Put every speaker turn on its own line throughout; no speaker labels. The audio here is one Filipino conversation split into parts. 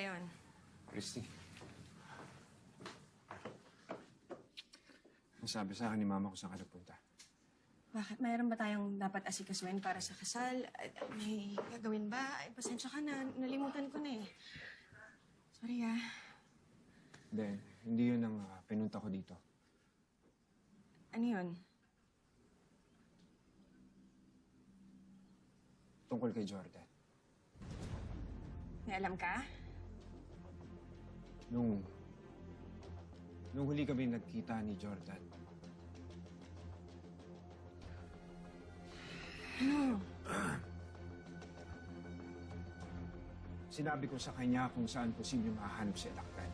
Leon.
Christy. Nasabi sa akin ni Mama kung saan ka nagpunta.
Bakit? Mayroon ba tayong dapat asikasuhin para sa kasal? May gagawin ba? Ay, pasensya ka na. Nalimutan ko na eh. Sorry ah.
Hindi yun ang pinunta ko dito.
Ano yun?
Tungkol kay Jordan.
May alam ka?
Nung huli kami nagkita ni Jordan,
Ano?
sinabi ko sa kanya kung saan posibleng mahanap si Alakdan.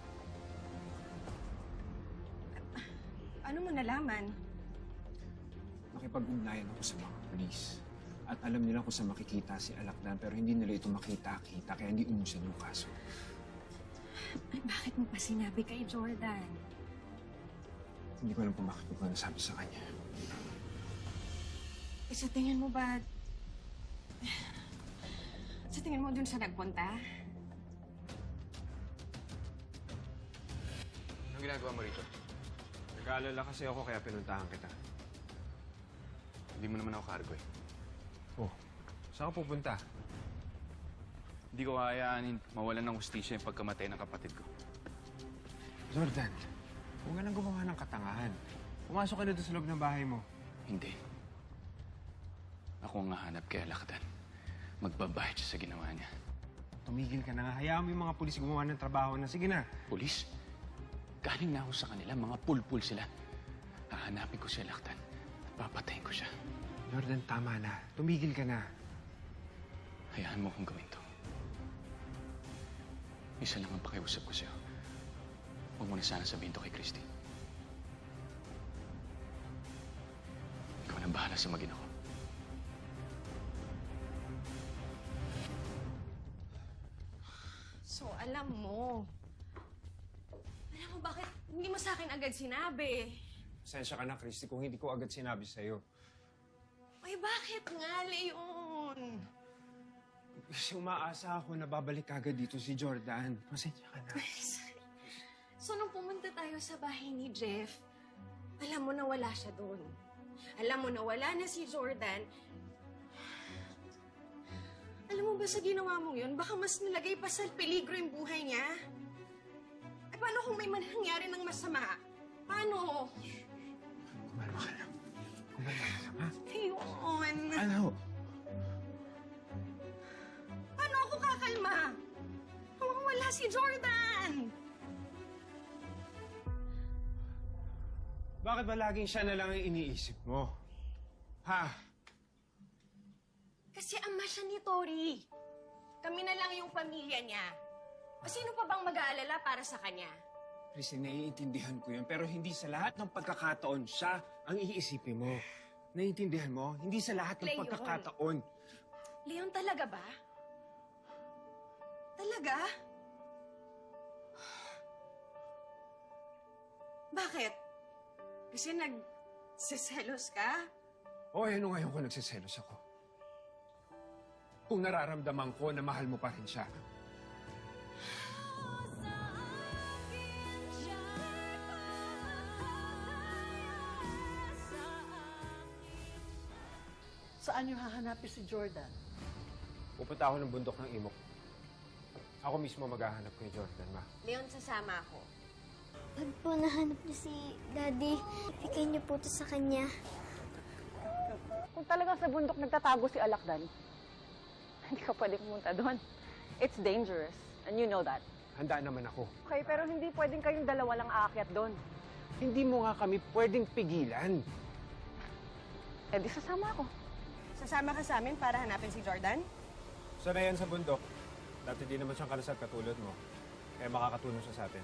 Ano mo nalaman?
Nakipag-ugnayan ako sa mga polis. At alam nila kung saan makikita si Alakdan, pero hindi nila ito makita-kita, kaya hindi umusan yung kaso.
Ay, bakit mo pa sinabi kay Jordan?
Hindi ko alam kung bakit ko nasabi sa kanya.
Eh, sa tingin mo ba... Sa tingin mo dun sa nagpunta?
Anong ginagawa mo rito? Nag-aalala kasi ako kaya pinuntahan kita.
Hindi mo naman ako cargo eh.
Oh, saan ka pupunta?
Hindi ko hayaanin mawalan ng hustisya yung pagkamatay ng kapatid ko.
Jordan, huwag ka nang gumawa ng katangahan. Pumasok ka na doon sa loob ng bahay mo.
Hindi. Ako ang hahanap kay Alakdan. Magbabayad siya sa ginawa niya.
Tumigil ka na nga. Hayaan mo yung mga pulis gumawa ng trabaho na. Sige na.
Pulis? Galing na ako sa kanila. Mga pulpul sila. Hahanapin ko si Alakdan at papatayin ko siya.
Jordan, tama na. Tumigil ka na.
Hayaan mo kong gawin to. Isa lang ang pakiusap ko sa'yo. Huwag mo na sana sabihin to kay Christy. Ikaw na bahala sa magina ko.
So, alam mo. Alam mo bakit hindi mo sa akin agad sinabi?
Pasensya ka na, Christy, kung hindi ko agad sinabi sa'yo.
Ay, bakit nga, Leon?
Kasi umaasa ako na babalik agad dito si Jordan. Pasensya ka na.
So, nung pumunta tayo sa bahay ni Jeff, alam mo na wala siya doon. Alam mo na wala na si Jordan. Alam mo ba sa ginawa mong yun, baka mas nilagay pa sa peligro yung buhay niya? Ay, paano kung may mangyari ng masama? Paano?
Kumalma ka lang. Kumalma ka lang, ha?
Leon!
Ano?
Paano ako kakalma? Kung wala si Jordan!
Bakit ba laging siya na lang ang iniisip mo? Ha?
Kasi ama siya ni Tori. Kami na lang yung pamilya niya. O sino pa bang mag-aalala para sa kanya?
Christy, naiintindihan ko yun, pero hindi sa lahat ng pagkakataon siya ang iisipin mo. Naiintindihan mo? Hindi sa lahat ng
Leon.
pagkakataon.
Leon, talaga ba? Talaga? Bakit? Kasi nagsiselos ka?
O, ano ngayon ko nagsiselos ako? Kung nararamdaman ko na mahal mo pa rin siya.
Saan niyo hahanapin si Jordan?
Pupunta ako ng bundok ng Imok. Ako mismo maghahanap kay Jordan, ma.
Leon, sasama ako.
Pag po nahanap niyo si Daddy, ibigay niyo po ito sa kanya.
Kung talagang sa bundok nagtatago si Alakdan, hindi ka pwedeng pumunta doon. It's dangerous, and you know that.
Handa naman ako.
Okay, pero hindi pwedeng kayong dalawa lang aakyat doon.
Hindi mo nga kami pwedeng pigilan.
Eh di sasama ako.
Sasama ka sa amin para hanapin si Jordan?
Sana yan sa bundok. Dati di naman siyang kalasal katulad mo. Kaya makakatulong siya sa atin.